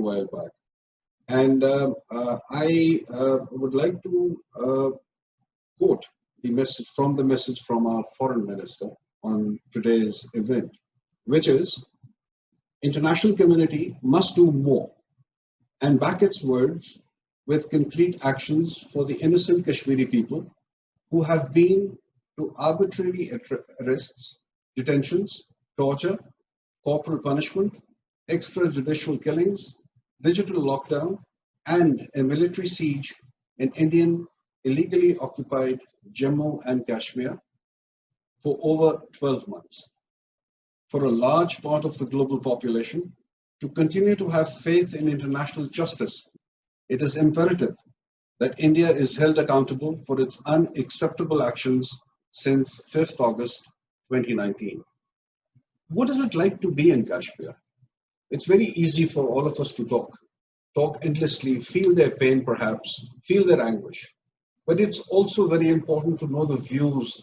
while back. And I would like to quote the message from our foreign minister on today's event, which is, international community must do more and back its words with concrete actions for the innocent Kashmiri people who have been to arbitrary arrests, detentions, torture, corporal punishment, extrajudicial killings, digital lockdown, and a military siege in Indian illegally occupied Jammu and Kashmir for over 12 months. For a large part of the global population to continue to have faith in international justice, it is imperative that India is held accountable for its unacceptable actions since 5th August 2019. What is it like to be in Kashmir? It's very easy for all of us to talk endlessly, feel their pain perhaps, feel their anguish. But it's also very important to know the views,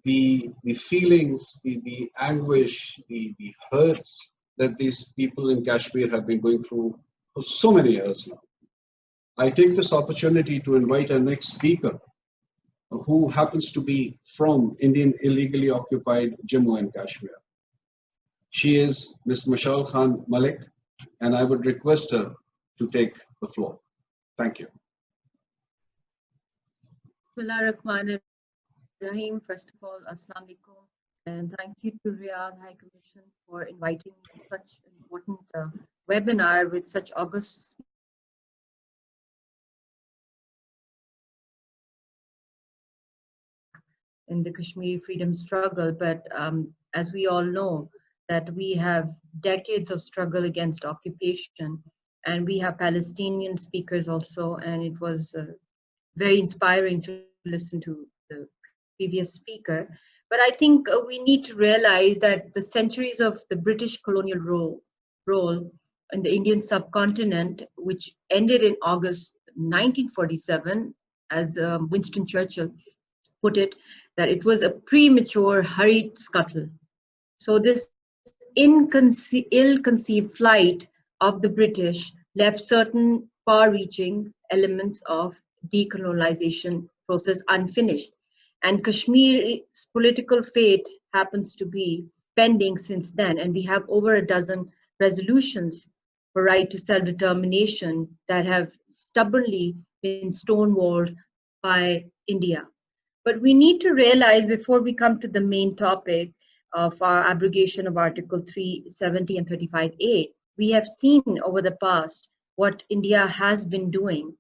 the feelings, the anguish, the hurts that these people in Kashmir have been going through for so many years now. I take this opportunity to invite our next speaker, who happens to be from Indian illegally occupied Jammu and Kashmir. She is Ms. Mashal Khan Malik, and I would request her to take the floor. Thank you. Rahim, first of all, Assalamu alaikum, and thank you to Riyadh High Commission for inviting me to such important webinar with such august in the Kashmiri freedom struggle. But as we all know, that we have decades of struggle against occupation, and we have Palestinian speakers also, and it was very inspiring to listen to the previous speaker. But I think we need to realize that the centuries of the British colonial role in the Indian subcontinent, which ended in August 1947, as Winston Churchill put it, that it was a premature, hurried scuttle. So this ill-conceived flight of the British left certain far-reaching elements of decolonization process unfinished. And Kashmir's political fate happens to be pending since then. And we have over a dozen resolutions for right to self-determination that have stubbornly been stonewalled by India. But we need to realize, before we come to the main topic of our abrogation of Article 370 and 35A, we have seen over the past what India has been doing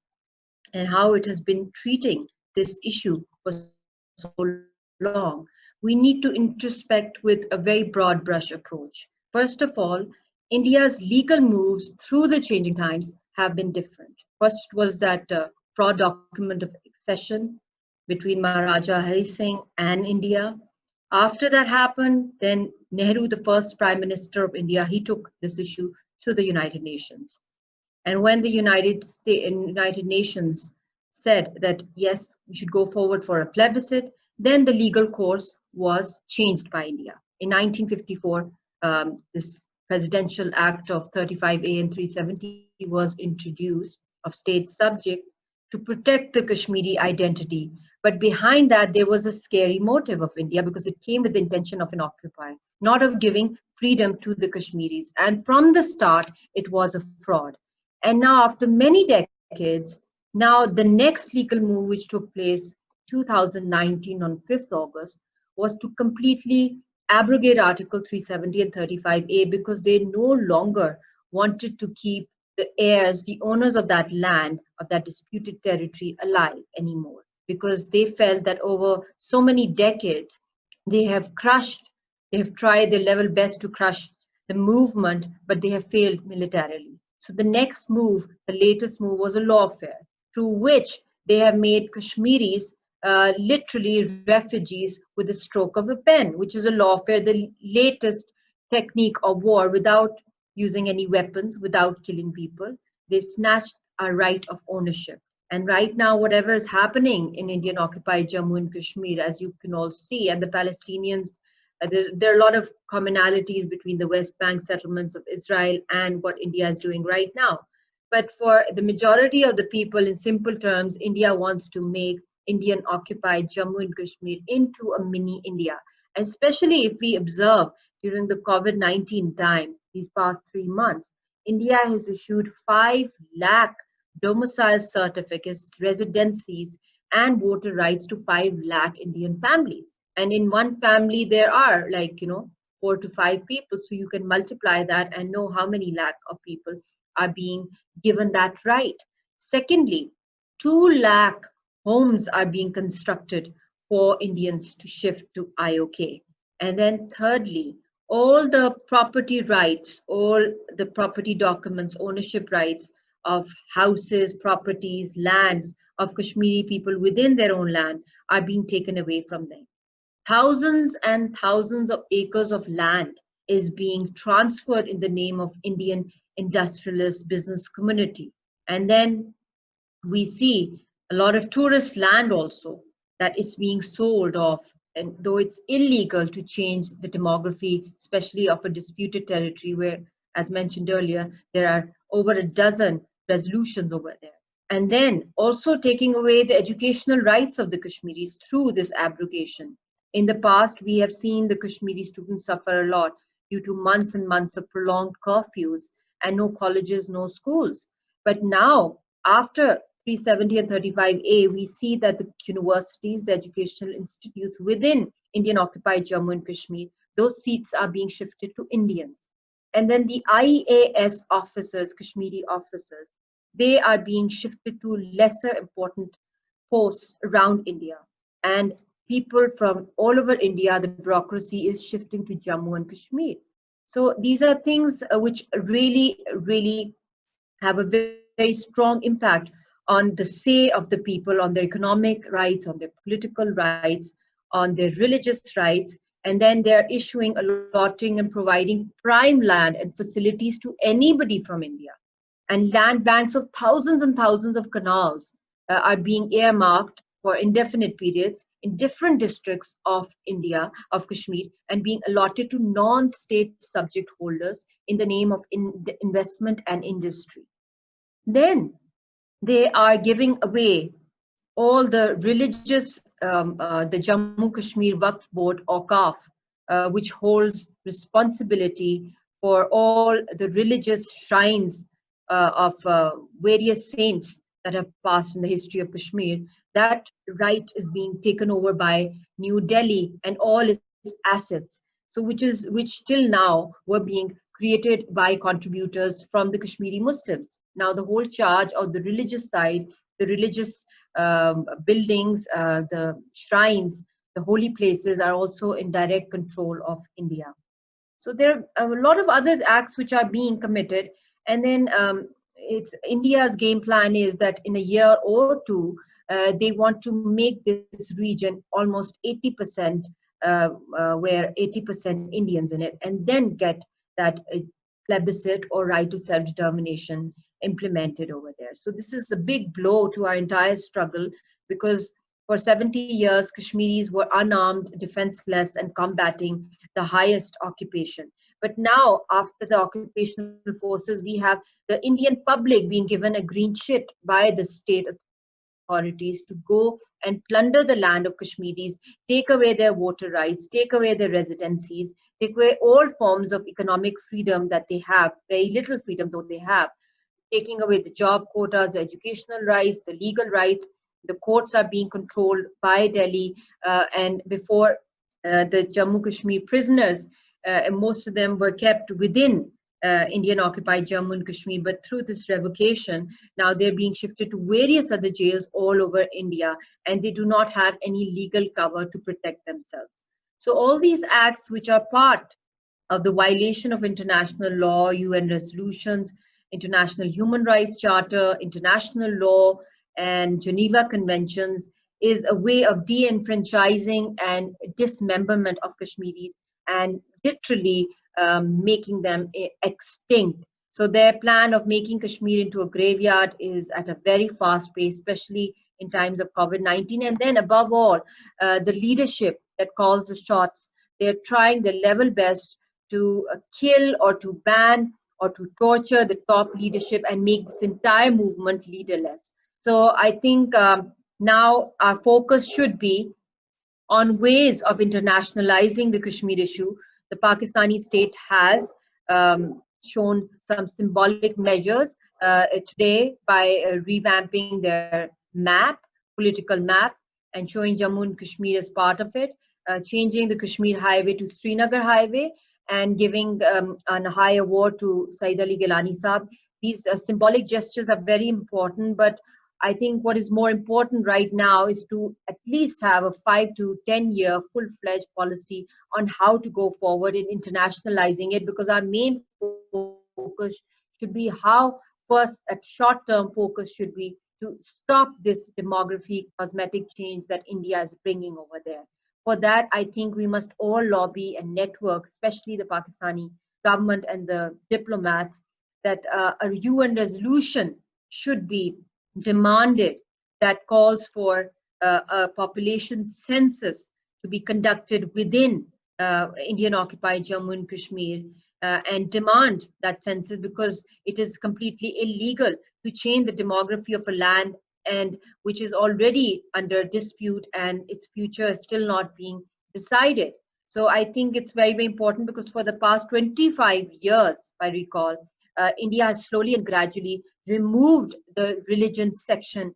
and how it has been treating this issue for so long. We need to introspect with a very broad brush approach. First of all, India's legal moves through the changing times have been different. First was that fraud document of accession between Maharaja Hari Singh and India. After that happened, then Nehru, the first Prime Minister of India, he took this issue to the United Nations. And when the United Nations said that, yes, we should go forward for a plebiscite, then the legal course was changed by India. In 1954, this Presidential Act of 35A and 370 was introduced of states subject to protect the Kashmiri identity. But behind that, there was a scary motive of India, because it came with the intention of an occupier, not of giving freedom to the Kashmiris. And from the start, it was a fraud. And now, after many decades, now the next legal move which took place 2019 on 5th August was to completely abrogate Article 370 and 35A, because they no longer wanted to keep the heirs, the owners of that land, of that disputed territory, alive anymore, because they felt that over so many decades, they have tried their level best to crush the movement, but they have failed militarily. So the next move, the latest move, was a lawfare, through which they have made Kashmiris literally refugees with a stroke of a pen, which is a lawfare, the latest technique of war, without using any weapons, without killing people. They snatched our right of ownership. And right now, whatever is happening in Indian occupied Jammu and Kashmir, as you can all see, and the Palestinians, there are a lot of commonalities between the West Bank settlements of Israel and what India is doing right now. But for the majority of the people, in simple terms, India wants to make Indian occupied Jammu and Kashmir into a mini India. And especially if we observe during the COVID-19 time, these past 3 months, India has issued 5 lakh domicile certificates, residencies, and voter rights to 5 lakh Indian families. And in one family, there are 4 to 5 people. So you can multiply that and know how many lakh of people are being given that right. Secondly, 2 lakh homes are being constructed for Indians to shift to IOK. And then thirdly, all the property rights, all the property documents, ownership rights of houses, properties, lands of Kashmiri people within their own land are being taken away from them. Thousands and thousands of acres of land is being transferred in the name of Indian industrialist business community. And then we see a lot of tourist land also that is being sold off, and though it's illegal to change the demography, especially of a disputed territory where, as mentioned earlier, there are over a dozen resolutions over there. And then also taking away the educational rights of the Kashmiris through this abrogation. In the past, we have seen the Kashmiri students suffer a lot due to months and months of prolonged curfews and no colleges, no schools. But now, after 370 and 35A, we see that the universities, the educational institutes within Indian occupied Jammu and Kashmir, those seats are being shifted to Indians. And then the IAS officers, Kashmiri officers, they are being shifted to lesser important posts around India. And people from all over India, the bureaucracy is shifting to Jammu and Kashmir. So these are things which really, really have a very, very strong impact on the say of the people, on their economic rights, on their political rights, on their religious rights. And then they're issuing, allotting, and providing prime land and facilities to anybody from India. And land banks of thousands and thousands of canals are being earmarked for indefinite periods in different districts of India, of Kashmir, and being allotted to non-state subject holders in the name of investment and industry. Then they are giving away all the religious, the Jammu Kashmir Waqf Board, OCAF, which holds responsibility for all the religious shrines of various saints that have passed in the history of Kashmir. That right is being taken over by New Delhi and all its assets. So which till now were being created by contributors from the Kashmiri Muslims. Now the whole charge of the religious side, the religious buildings, the shrines, the holy places are also in direct control of India. So there are a lot of other acts which are being committed. And then it's India's game plan is that in a year or two, they want to make this region almost 80%, where 80% Indians in it, and then get that plebiscite or right to self-determination implemented over there. So this is a big blow to our entire struggle, because for 70 years, Kashmiris were unarmed, defenseless, and combating the highest occupation. But now, after the occupational forces, we have the Indian public being given a green sheet by the state authorities to go and plunder the land of Kashmiris, take away their voter rights, take away their residencies, take away all forms of economic freedom that they have, very little freedom though they have, taking away the job quotas, the educational rights, the legal rights. The courts are being controlled by Delhi, and before the Jammu Kashmir prisoners, and most of them were kept within Indian occupied Jammu and Kashmir, but through this revocation, now they're being shifted to various other jails all over India, and they do not have any legal cover to protect themselves. So all these acts, which are part of the violation of international law, UN resolutions, International Human Rights Charter, international law, and Geneva Conventions, is a way of de-enfranchising and dismemberment of Kashmiris and literally making them extinct. So their plan of making Kashmir into a graveyard is at a very fast pace, especially in times of COVID-19. And then above all, the leadership that calls the shots, they're trying their level best to kill or to ban or to torture the top leadership and make this entire movement leaderless. So I think now our focus should be on ways of internationalizing the Kashmir issue. The Pakistani state has shown some symbolic measures today by revamping their map, political map, and showing Jammu and Kashmir as part of it, changing the Kashmir highway to Srinagar highway, and giving a high award to Said Ali Gilani Saab. These symbolic gestures are very important, but I think what is more important right now is to at least have a 5 to 10 year full-fledged policy on how to go forward in internationalizing it, because our main focus should be how first at short-term focus should be to stop this demography cosmetic change that India is bringing over there. For that, I think we must all lobby and network, especially the Pakistani government and the diplomats, that a UN resolution should be demanded that calls for a population census to be conducted within Indian occupied Jammu and Kashmir, and demand that census, because it is completely illegal to change the demography of a land and which is already under dispute and its future is still not being decided. So I think it's very, very important, because for the past 25 years, if I recall, India has slowly and gradually removed the religion section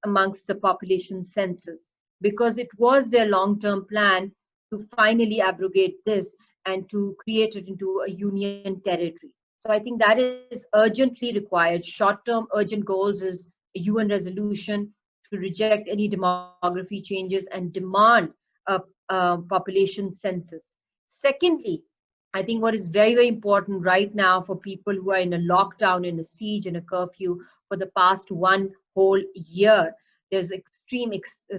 amongst the population census, because it was their long-term plan to finally abrogate this and to create it into a union territory. So I think that is urgently required. Short-term urgent goals is a UN resolution to reject any demography changes and demand a population census. Secondly, I think what is very, very important right now for people who are in a lockdown, in a siege, in a curfew for the past one whole year, there's extreme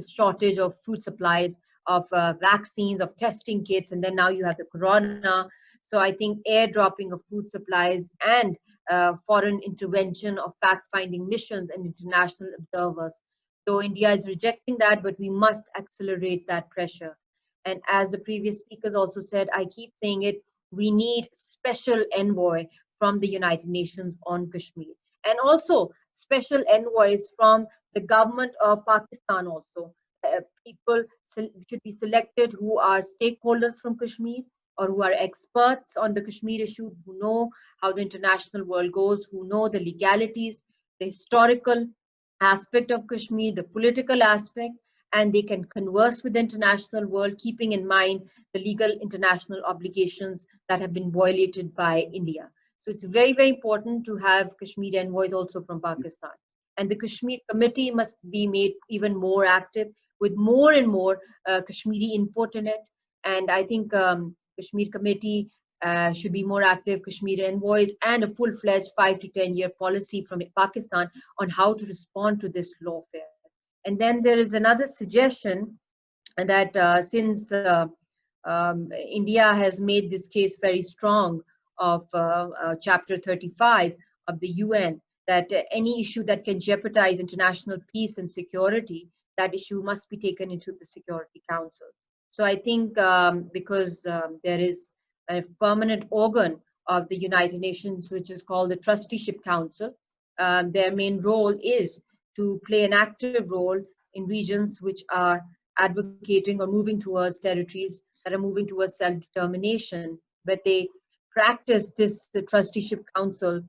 shortage of food supplies, of vaccines, of testing kits, and then now you have the corona. So I think airdropping of food supplies and foreign intervention of fact-finding missions and international observers. So India is rejecting that, but we must accelerate that pressure. And as the previous speakers also said, I keep saying it, we need special envoy from the United Nations on Kashmir. And also special envoys from the government of Pakistan also. People should be selected who are stakeholders from Kashmir, or who are experts on the Kashmir issue, who know how the international world goes, who know the legalities, the historical aspect of Kashmir, the political aspect, and they can converse with the international world, keeping in mind the legal international obligations that have been violated by India. So it's very, very important to have Kashmir envoys also from Pakistan. And the Kashmir Committee must be made even more active, with more and more Kashmiri input in it. And I think Kashmir Committee should be more active, Kashmir envoys, and a full-fledged 5 to 10 year policy from Pakistan on how to respond to this lawfare. And then there is another suggestion that since India has made this case very strong of Chapter 35 of the UN, that any issue that can jeopardize international peace and security, that issue must be taken into the Security Council. So I think because there is a permanent organ of the United Nations, which is called the Trusteeship Council, their main role is to play an active role in regions which are advocating or moving towards territories that are moving towards self-determination, but they practice this. The Trusteeship Council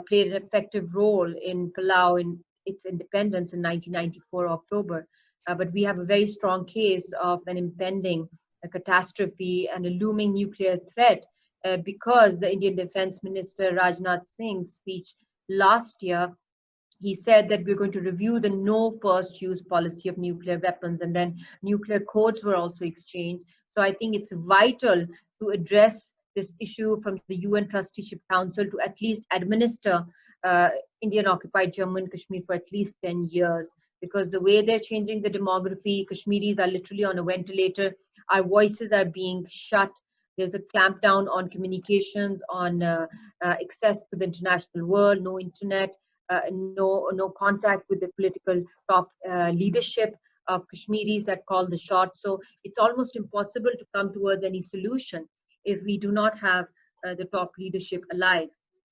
played an effective role in Palau in its independence in 1994 October. But we have a very strong case of an impending catastrophe and a looming nuclear threat because the Indian Defense Minister Rajnath Singh's speech last year, he said that we're going to review the no first use policy of nuclear weapons, and then nuclear codes were also exchanged. So I think it's vital to address this issue from the UN Trusteeship Council to at least administer Indian occupied Jammu and Kashmir for at least 10 years. Because the way they're changing the demography, Kashmiris are literally on a ventilator. Our voices are being shut. There's a clampdown on communications, on access to the international world, no internet, no contact with the political top leadership of Kashmiris that call the shots. So it's almost impossible to come towards any solution if we do not have the top leadership alive.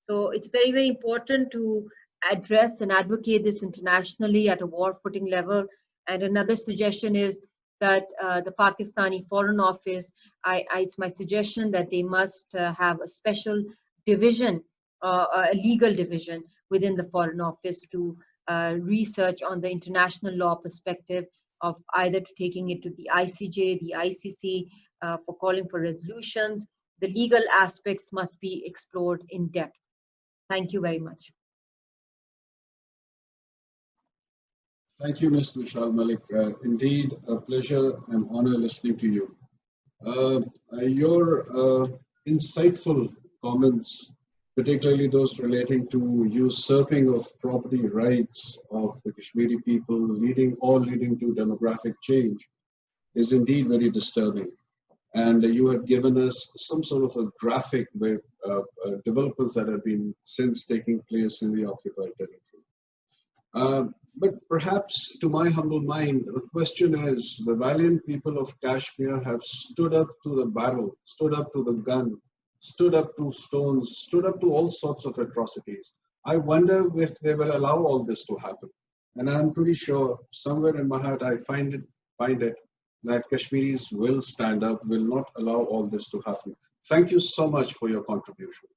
So it's very, very important to address and advocate this internationally at a war footing level. And another suggestion is that the Pakistani Foreign Office, it's my suggestion that they must have a special division, a legal division within the Foreign Office to research on the international law perspective of either to taking it to the ICJ, the ICC, for calling for resolutions. The legal aspects must be explored in depth. Thank you very much. Thank you, Ms. Vishal Malik. Indeed, a pleasure and honor listening to you. Your insightful comments, particularly those relating to usurping of property rights of the Kashmiri people, leading to demographic change, is indeed very disturbing. And you have given us some sort of a graphic with developments that have been since taking place in the occupied territory. But perhaps, to my humble mind, the question is, the valiant people of Kashmir have stood up to the battle, stood up to the gun, stood up to stones, stood up to all sorts of atrocities. I wonder if they will allow all this to happen. And I'm pretty sure, somewhere in my heart, I find it that Kashmiris will stand up, will not allow all this to happen. Thank you so much for your contribution.